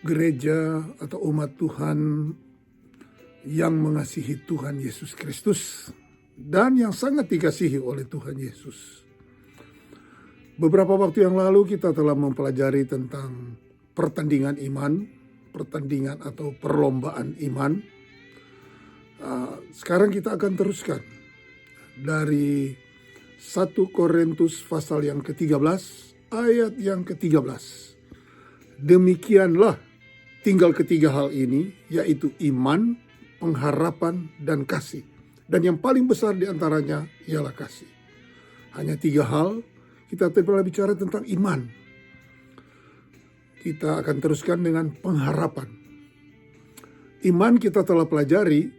gereja atau umat Tuhan yang mengasihi Tuhan Yesus Kristus dan yang sangat dikasihi oleh Tuhan Yesus. Beberapa waktu yang lalu kita telah mempelajari tentang pertandingan iman, pertandingan atau perlombaan iman. Sekarang kita akan teruskan dari 1 Korintus pasal yang ke-13 ayat yang ke-13. Demikianlah tinggal ketiga hal ini, yaitu iman, pengharapan, dan kasih. Dan yang paling besar di antaranya ialah kasih. Hanya 3 hal. Kita telah bicara tentang iman. Kita akan teruskan dengan pengharapan. Iman kita telah pelajari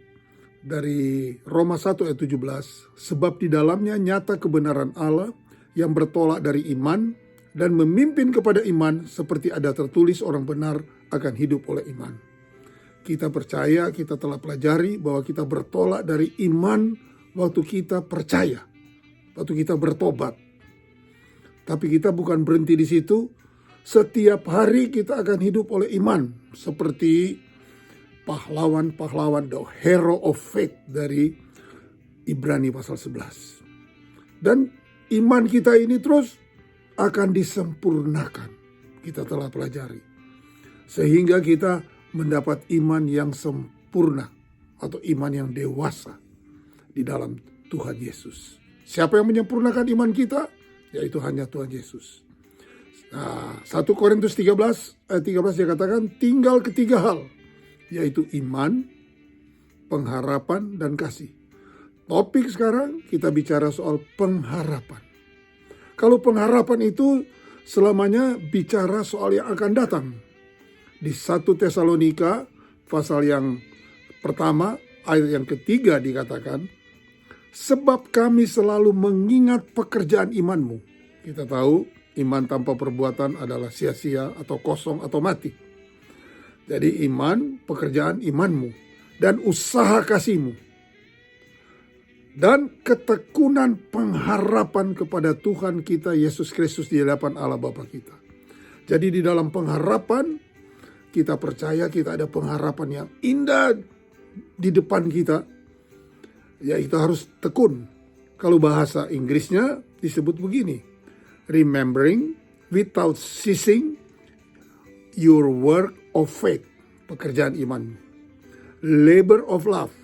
dari Roma 1 ayat 17. Sebab di dalamnya nyata kebenaran Allah yang bertolak dari iman dan memimpin kepada iman, seperti ada tertulis orang benar akan hidup oleh iman. Kita percaya, kita telah pelajari bahwa kita bertolak dari iman waktu kita percaya, waktu kita bertobat. Tapi kita bukan berhenti di situ. Setiap hari kita akan hidup oleh iman. Seperti pahlawan-pahlawan, the hero of faith dari Ibrani pasal 11. Dan iman kita ini terus akan disempurnakan. Kita telah pelajari. Sehingga kita mendapat iman yang sempurna. Atau iman yang dewasa di dalam Tuhan Yesus. Siapa yang menyempurnakan iman kita? Yaitu hanya Tuhan Yesus. Nah, 1 Korintus 13 ayat 13 dia katakan tinggal ketiga hal, yaitu iman, pengharapan, dan kasih. Topik sekarang kita bicara soal pengharapan. Kalau pengharapan itu selamanya bicara soal yang akan datang. Di 1 Tesalonika pasal yang pertama ayat yang ketiga dikatakan, sebab kami selalu mengingat pekerjaan imanmu. Kita tahu iman tanpa perbuatan adalah sia-sia atau kosong atau mati. Jadi iman, pekerjaan imanmu, dan usaha kasihmu, dan ketekunan pengharapan kepada Tuhan kita Yesus Kristus di hadapan Allah Bapa kita. Jadi di dalam pengharapan, kita percaya kita ada pengharapan yang indah di depan kita. Ya, itu harus tekun. Kalau bahasa Inggrisnya disebut begini. Remembering without ceasing your work of faith. Pekerjaan iman. Labor of love.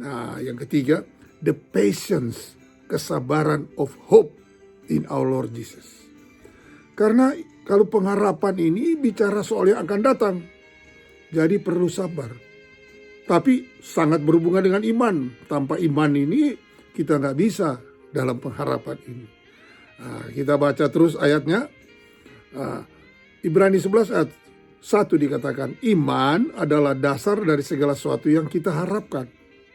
Nah, yang ketiga, the patience, kesabaran of hope in our Lord Jesus. Karena kalau pengharapan ini bicara soal yang akan datang. Jadi perlu sabar. Tapi sangat berhubungan dengan iman. Tanpa iman ini kita nggak bisa dalam pengharapan ini. Nah, kita baca terus ayatnya. Ibrani 11 ayat 1 dikatakan, iman adalah dasar dari segala sesuatu yang kita harapkan.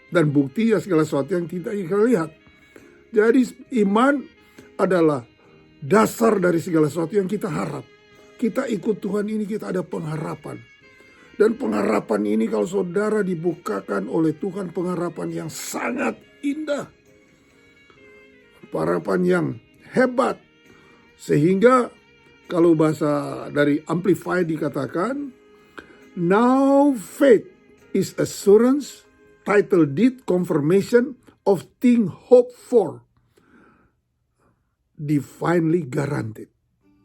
Dan bukti ya segala sesuatu yang kita lihat. Jadi iman adalah dasar dari segala sesuatu yang kita harap. Kita ikut Tuhan ini, kita ada pengharapan. Dan pengharapan ini kalau saudara dibukakan oleh Tuhan, pengharapan yang sangat indah. Pengharapan yang hebat. Sehingga kalau bahasa dari Amplified dikatakan, now faith is assurance, title deed, confirmation of thing hoped for, divinely guaranteed.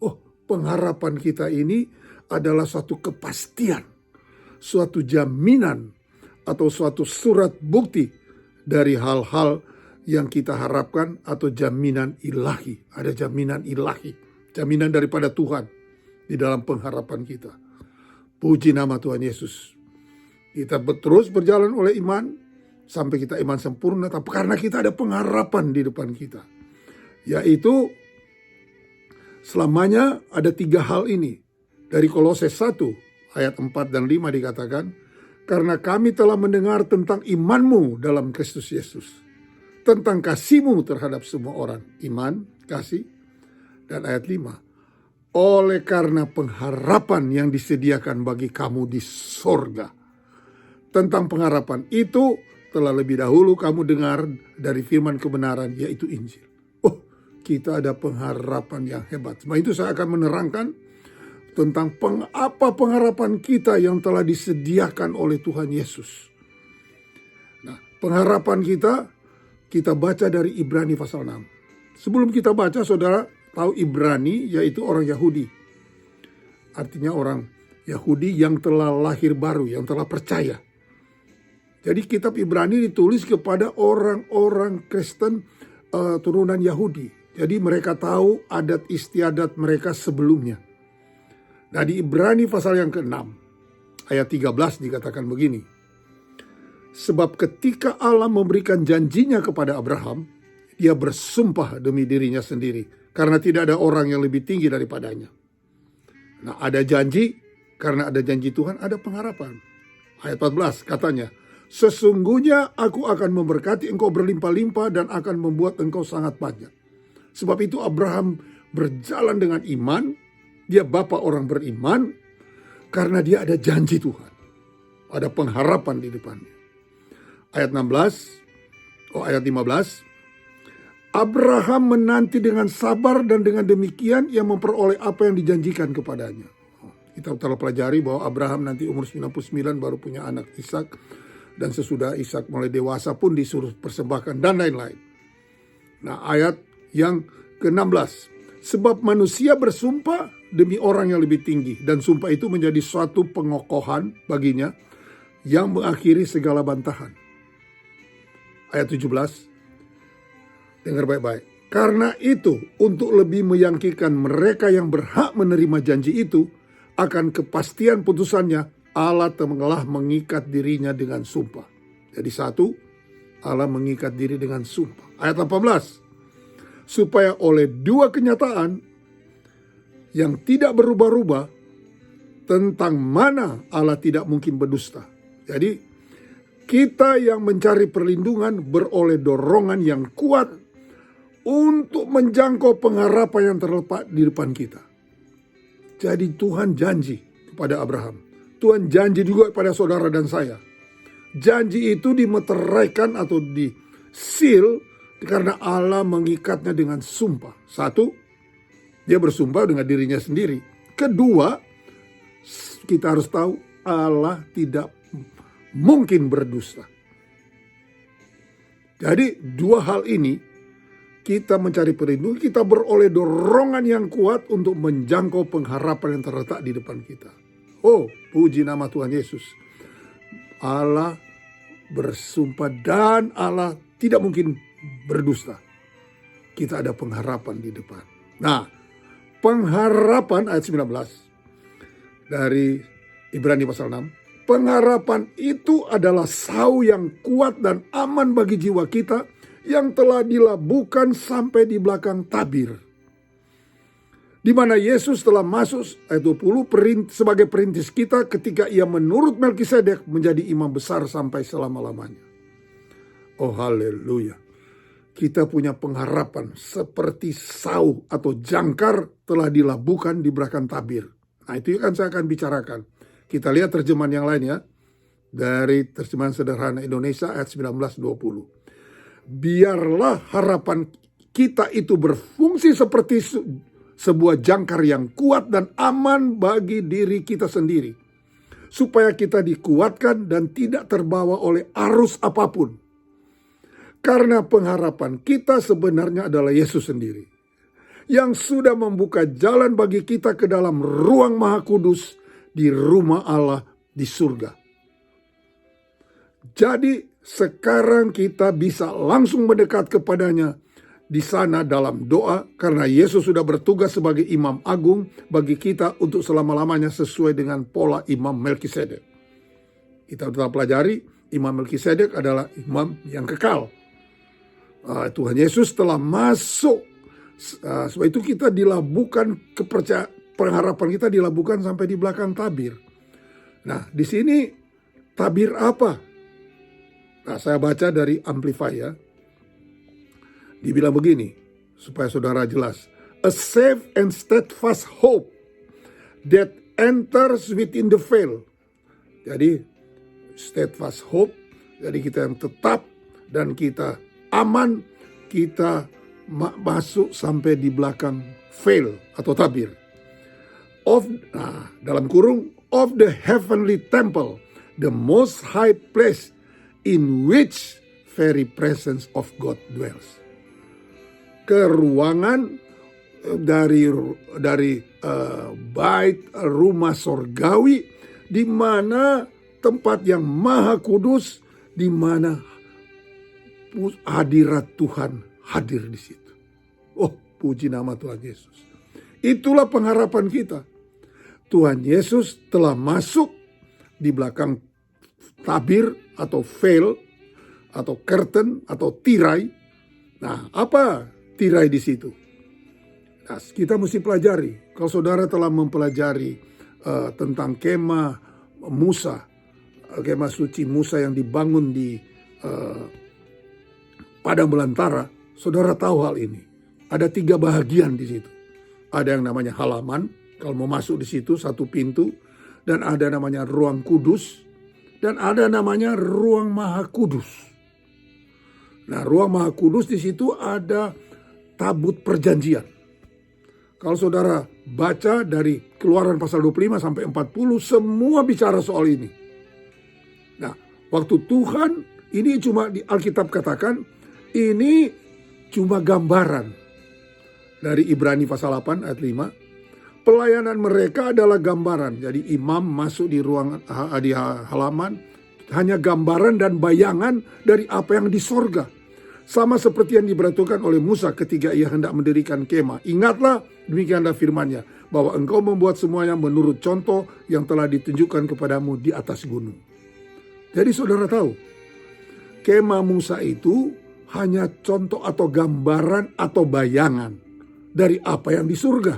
Oh, pengharapan kita ini adalah suatu kepastian. Suatu jaminan atau suatu surat bukti dari hal-hal yang kita harapkan atau jaminan ilahi. Ada jaminan ilahi, jaminan daripada Tuhan di dalam pengharapan kita. Puji nama Tuhan Yesus. Kita terus berjalan oleh iman sampai kita iman sempurna, tapi karena kita ada pengharapan di depan kita. Yaitu selamanya ada 3 hal ini. Dari Kolose 1 ayat 4 dan 5 dikatakan, karena kami telah mendengar tentang imanmu dalam Kristus Yesus, tentang kasihmu terhadap semua orang. Iman, kasih. Dan ayat 5, oleh karena pengharapan yang disediakan bagi kamu di sorga. Tentang pengharapan itu telah lebih dahulu kamu dengar dari firman kebenaran, yaitu Injil. Oh, kita ada pengharapan yang hebat. Sebab itu saya akan menerangkan tentang apa pengharapan kita yang telah disediakan oleh Tuhan Yesus. Nah, pengharapan kita baca dari Ibrani pasal 6. Sebelum kita baca, saudara tahu Ibrani yaitu orang Yahudi. Artinya orang Yahudi yang telah lahir baru, yang telah percaya. Jadi kitab Ibrani ditulis kepada orang-orang Kristen turunan Yahudi. Jadi mereka tahu adat istiadat mereka sebelumnya. Nah, di Ibrani pasal yang ke-6 ayat 13 dikatakan begini. Sebab ketika Allah memberikan janjinya kepada Abraham, dia bersumpah demi dirinya sendiri, karena tidak ada orang yang lebih tinggi daripadanya. Nah, ada janji, karena ada janji Tuhan, ada pengharapan. Ayat 14 katanya, sesungguhnya aku akan memberkati engkau berlimpah-limpah dan akan membuat engkau sangat banyak. Sebab itu Abraham berjalan dengan iman, dia bapa orang beriman, karena dia ada janji Tuhan. Ada pengharapan di depannya. Ayat 15, Abraham menanti dengan sabar dan dengan demikian ia memperoleh apa yang dijanjikan kepadanya. Kita telah pelajari bahwa Abraham nanti umur 99 baru punya anak Ishak. Dan sesudah Ishak mulai dewasa pun disuruh persembahkan dan lain-lain. Nah, ayat yang ke-16. Sebab manusia bersumpah demi orang yang lebih tinggi. Dan sumpah itu menjadi suatu pengokohan baginya yang mengakhiri segala bantahan. Ayat 17. Dengar baik-baik. Karena itu, untuk lebih meyakinkan mereka yang berhak menerima janji itu, akan kepastian putusannya, Allah telah mengikat dirinya dengan sumpah. Jadi satu, Allah mengikat diri dengan sumpah. Ayat 18. Supaya oleh dua kenyataan yang tidak berubah-ubah, tentang mana Allah tidak mungkin berdusta. Jadi kita yang mencari perlindungan beroleh dorongan yang kuat untuk menjangkau pengharapan yang terletak di depan kita. Jadi Tuhan janji kepada Abraham. Tuhan janji juga kepada saudara dan saya. Janji itu dimeteraikan atau di-seal karena Allah mengikatnya dengan sumpah. Satu, dia bersumpah dengan dirinya sendiri. Kedua, kita harus tahu Allah tidak mungkin berdusta. Jadi dua hal ini kita mencari perlindungan, kita beroleh dorongan yang kuat untuk menjangkau pengharapan yang terletak di depan kita. Oh, puji nama Tuhan Yesus. Allah bersumpah dan Allah tidak mungkin berdusta. Kita ada pengharapan di depan. Nah, pengharapan ayat 19 dari Ibrani pasal 6. Pengharapan itu adalah sau yang kuat dan aman bagi jiwa kita yang telah dilabuhkan sampai di belakang tabir. Di mana Yesus telah masuk, ayat 20, sebagai perintis kita ketika ia menurut Melkisedek menjadi imam besar sampai selama-lamanya. Oh haleluya. Kita punya pengharapan seperti sau atau jangkar telah dilabuhkan di belakang tabir. Nah itu kan saya akan bicarakan. Kita lihat terjemahan yang lain ya. Dari terjemahan sederhana Indonesia ayat 19-20. Biarlah harapan kita itu berfungsi seperti sebuah jangkar yang kuat dan aman bagi diri kita sendiri. Supaya kita dikuatkan dan tidak terbawa oleh arus apapun. Karena pengharapan kita sebenarnya adalah Yesus sendiri. Yang sudah membuka jalan bagi kita ke dalam ruang Maha Kudus di rumah Allah di surga. Jadi sekarang kita bisa langsung mendekat kepadanya di sana dalam doa karena Yesus sudah bertugas sebagai imam agung bagi kita untuk selama-lamanya sesuai dengan pola imam Melkisedek. Kita telah pelajari imam Melkisedek adalah imam yang kekal. Tuhan Yesus telah masuk, sebab itu kita dilabuhkan pengharapan kita dilabuhkan sampai di belakang tabir. Nah di sini tabir apa? Nah saya baca dari Amplify ya. Dibilang begini, supaya saudara jelas. A safe and steadfast hope that enters within the veil. Jadi, steadfast hope, jadi kita yang tetap dan kita aman, kita masuk sampai di belakang veil atau tabir. dalam kurung, of the heavenly temple, the most high place in which very presence of God dwells. Ke ruangan dari bait rumah sorgawi, di mana tempat yang maha kudus, di mana hadirat Tuhan hadir di situ. Oh, puji nama Tuhan Yesus. Itulah pengharapan kita. Tuhan Yesus telah masuk di belakang tabir atau veil atau curtain atau tirai. Nah, apa tirai di situ? Nah, kita mesti pelajari. Kalau saudara telah mempelajari tentang kemah Musa, kemah suci Musa yang dibangun di padang belantara, saudara tahu hal ini. Ada 3 bahagian di situ. Ada yang namanya halaman, kalau mau masuk di situ 1 pintu, dan ada namanya ruang kudus, dan ada namanya ruang maha kudus. Nah, ruang maha kudus di situ ada tabut perjanjian. Kalau saudara baca dari Keluaran pasal 25 sampai 40, semua bicara soal ini. Nah, waktu Tuhan, ini cuma di Alkitab katakan, ini cuma gambaran. Dari Ibrani pasal 8 ayat 5, pelayanan mereka adalah gambaran. Jadi imam masuk di ruang di halaman, hanya gambaran dan bayangan dari apa yang di sorga. Sama seperti yang diberitahukan oleh Musa ketika ia hendak mendirikan kemah. Ingatlah, demikianlah firman-Nya, bahwa engkau membuat semuanya menurut contoh yang telah ditunjukkan kepadamu di atas gunung. Jadi saudara tahu, kemah Musa itu hanya contoh atau gambaran atau bayangan dari apa yang di surga.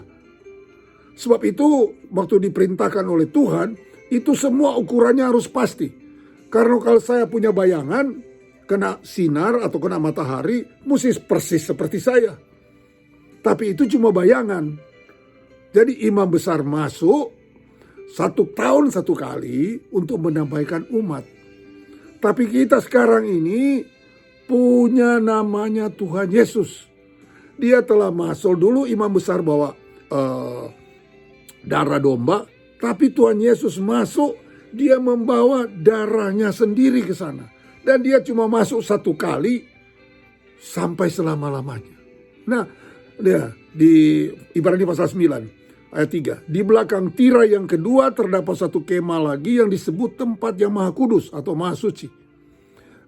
Sebab itu waktu diperintahkan oleh Tuhan, itu semua ukurannya harus pasti. Karena kalau saya punya bayangan, kena sinar atau kena matahari, mesti persis seperti saya. Tapi itu cuma bayangan. Jadi imam besar masuk 1 tahun 1 kali untuk menyampaikan umat. Tapi kita sekarang ini punya namanya Tuhan Yesus. Dia telah masuk dulu imam besar bawa darah domba, tapi Tuhan Yesus masuk, dia membawa darahnya sendiri ke sana. Dan dia cuma masuk 1 kali sampai selama-lamanya. Nah, dia di Ibrani pasal 9 ayat 3. Di belakang tirai yang kedua terdapat 1 kemah lagi yang disebut tempat yang maha kudus atau maha suci.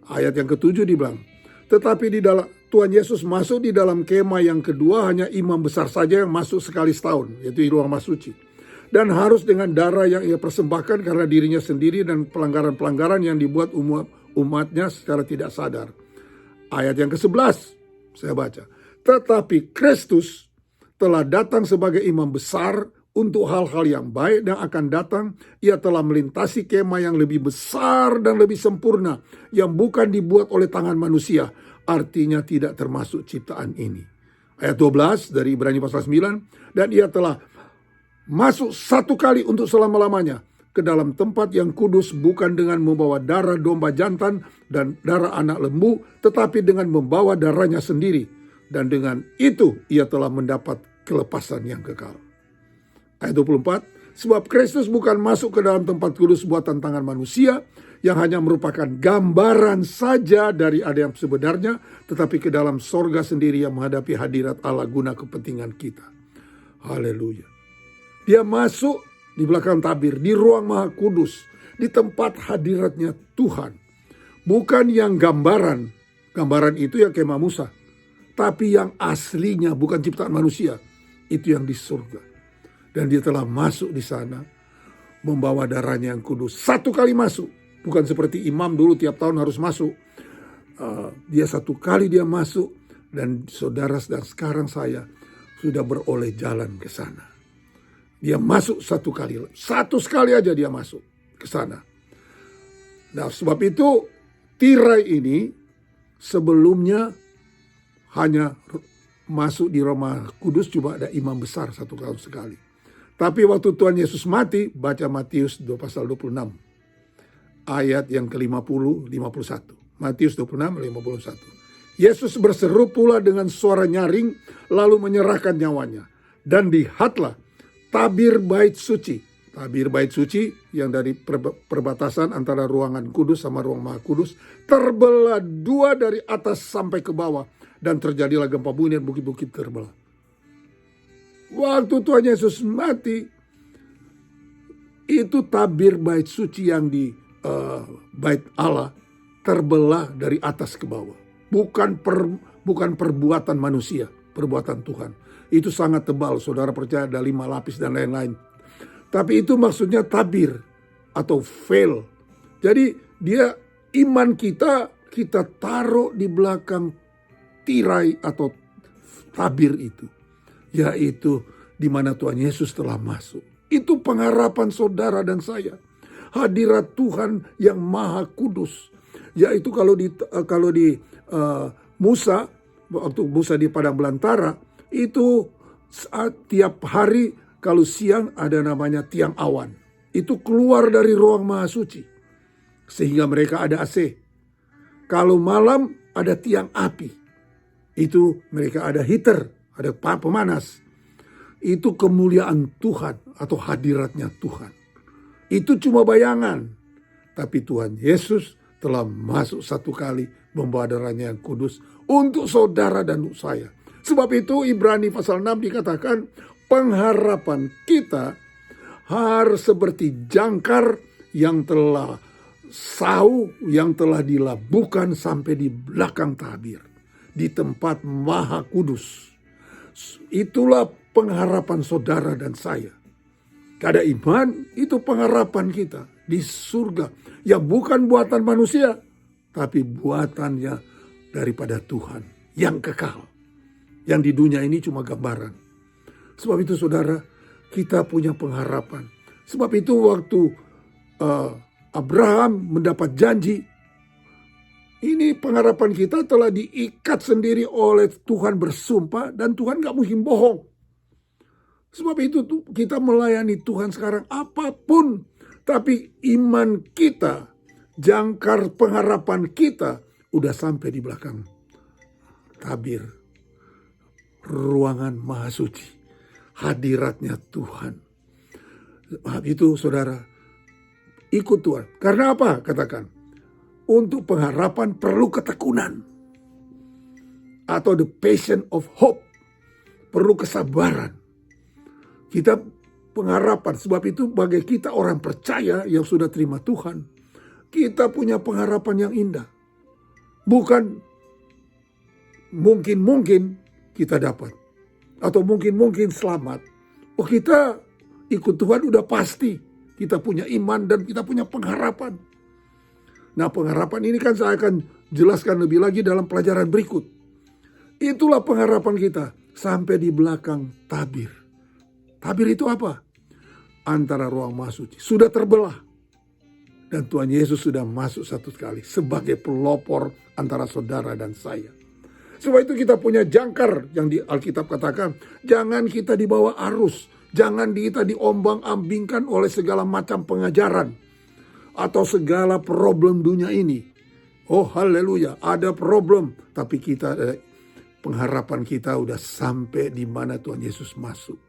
Ayat yang ke-7 dibilang, tetapi di dalam Tuhan Yesus masuk di dalam kemah yang kedua, hanya imam besar saja yang masuk sekali setahun, yaitu di ruang maha suci. Dan harus dengan darah yang ia persembahkan karena dirinya sendiri dan pelanggaran-pelanggaran yang dibuat umatnya secara tidak sadar. Ayat yang ke-11 saya baca. Tetapi Kristus telah datang sebagai imam besar untuk hal-hal yang baik dan akan datang. Ia telah melintasi kemah yang lebih besar dan lebih sempurna, yang bukan dibuat oleh tangan manusia, artinya tidak termasuk ciptaan ini. Ayat 12 dari Ibrani pasal 9. Dan ia telah masuk 1 kali untuk selama-lamanya ke dalam tempat yang kudus, bukan dengan membawa darah domba jantan dan darah anak lembu, tetapi dengan membawa darahnya sendiri. Dan dengan itu ia telah mendapat kelepasan yang kekal. Ayat 24, sebab Kristus bukan masuk ke dalam tempat kudus buatan tangan manusia, yang hanya merupakan gambaran saja dari ada yang sebenarnya, tetapi ke dalam sorga sendiri yang menghadapi hadirat Allah guna kepentingan kita. Haleluya. Dia masuk di belakang tabir, di ruang maha kudus, di tempat hadiratnya Tuhan. Bukan yang gambaran. Gambaran itu yang kemah Musa. Tapi yang aslinya, bukan ciptaan manusia. Itu yang di surga. Dan dia telah masuk di sana, membawa darahnya yang kudus. 1 kali masuk. Bukan seperti imam dulu tiap tahun harus masuk. Dia 1 kali dia masuk. Dan saudara dan sekarang saya sudah beroleh jalan ke sana. Dia masuk 1 kali. 1 sekali aja dia masuk ke sana. Nah, sebab itu tirai ini sebelumnya hanya masuk di Roma Kudus cuma ada imam besar 1 tahun sekali. Tapi waktu Tuhan Yesus mati, baca Matius pasal 26. Ayat yang ke-50, 51. Matius 26, 51. Yesus berseru pula dengan suara nyaring, lalu menyerahkan nyawanya. Dan lihatlah, tabir bait suci. Tabir bait suci yang dari perbatasan antara ruangan kudus sama ruang maha kudus terbelah dua dari atas sampai ke bawah. Dan terjadilah gempa bumi dan bukit-bukit terbelah. Waktu Tuhan Yesus mati, itu tabir bait suci yang di bait Allah terbelah dari atas ke bawah. Bukan perbuatan manusia, perbuatan Tuhan. Itu sangat tebal, saudara percaya ada 5 lapis dan lain-lain. Tapi itu maksudnya tabir atau veil. Jadi dia iman kita taruh di belakang tirai atau tabir itu. Yaitu di mana Tuhan Yesus telah masuk. Itu pengharapan saudara dan saya. Hadirat Tuhan yang maha kudus. Yaitu kalau di Musa, waktu Musa di padang belantara, itu tiap hari kalau siang ada namanya tiang awan. Itu keluar dari ruang maha suci. Sehingga mereka ada AC. Kalau malam ada tiang api. Itu mereka ada heater, ada pemanas. Itu kemuliaan Tuhan atau hadiratnya Tuhan. Itu cuma bayangan. Tapi Tuhan Yesus telah masuk satu kali membawa darahnya yang kudus untuk saudara dan untuk saya. Sebab itu Ibrani pasal 6 dikatakan pengharapan kita harus seperti jangkar yang telah sau, yang telah dilabuhkan sampai di belakang tabir. Di tempat maha kudus. Itulah pengharapan saudara dan saya. Kada iman itu pengharapan kita di surga. Yang bukan buatan manusia. Tapi buatannya daripada Tuhan. Yang kekal. Yang di dunia ini cuma gambaran. Sebab itu saudara, kita punya pengharapan. Sebab itu waktu Abraham mendapat janji. Ini pengharapan kita telah diikat sendiri oleh Tuhan bersumpah. Dan Tuhan gak mungkin bohong. Sebab itu kita melayani Tuhan sekarang apapun. Tapi iman kita, jangkar pengharapan kita udah sampai di belakang tabir. Ruangan maha suci. Hadiratnya Tuhan. Sebab itu saudara, ikut Tuhan. Karena apa? Katakan. Untuk pengharapan perlu ketekunan. Atau the passion of hope. Perlu kesabaran. Kita pengharapan. Sebab itu bagi kita orang percaya yang sudah terima Tuhan. Kita punya pengharapan yang indah. Bukan mungkin kita dapat. Atau mungkin selamat. Oh kita ikut Tuhan udah pasti. Kita punya iman dan kita punya pengharapan. Nah pengharapan ini kan saya akan jelaskan lebih lagi dalam pelajaran berikut. Itulah pengharapan kita sampai di belakang tabir. Tabir itu apa? Antara ruang maha suci. Sudah terbelah. Dan Tuhan Yesus sudah masuk satu kali sebagai pelopor antara saudara dan saya. Sebab itu kita punya jangkar yang di Alkitab katakan. Jangan kita dibawa arus. Jangan kita diombang-ambingkan oleh segala macam pengajaran. Atau segala problem dunia ini. Oh haleluya, ada problem. Tapi kita pengharapan kita udah sampai di mana Tuhan Yesus masuk.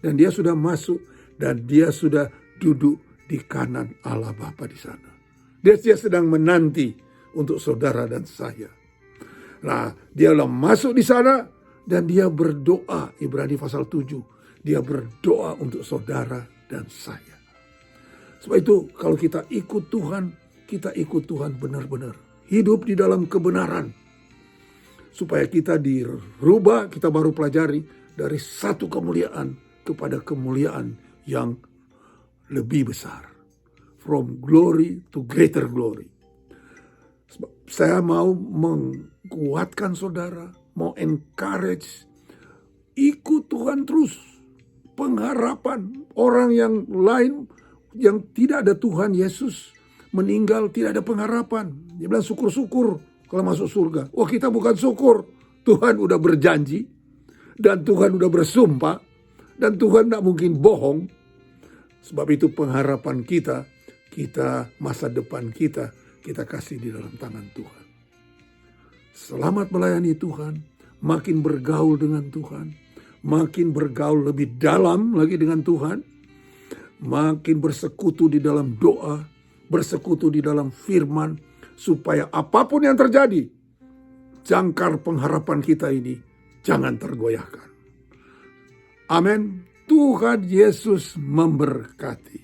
Dan dia sudah masuk dan dia sudah duduk di kanan Allah Bapa di sana. Dia sedang menanti untuk saudara dan saya. Nah, dia masuk di sana dan dia berdoa. Ibrani pasal 7. Dia berdoa untuk saudara dan saya. Sebab itu kalau kita ikut Tuhan benar-benar. Hidup di dalam kebenaran. Supaya kita dirubah, kita baru pelajari dari satu kemuliaan kepada kemuliaan yang lebih besar. From glory to greater glory. Sebab saya mau menguatkan saudara, mau encourage. Ikut Tuhan terus. Pengharapan orang yang lain yang tidak ada Tuhan Yesus meninggal, tidak ada pengharapan. Dia bilang syukur-syukur kalau masuk surga. Oh kita bukan syukur. Tuhan udah berjanji. Dan Tuhan udah bersumpah. Dan Tuhan tidak mungkin bohong. Sebab itu pengharapan kita masa depan kita kasih di dalam tangan Tuhan. Selamat melayani Tuhan. Makin bergaul dengan Tuhan. makin bergaul lebih dalam lagi dengan Tuhan, makin bersekutu di dalam doa, bersekutu di dalam firman, supaya apapun yang terjadi, jangkar pengharapan kita ini jangan tergoyahkan. Amin. Tuhan Yesus memberkati.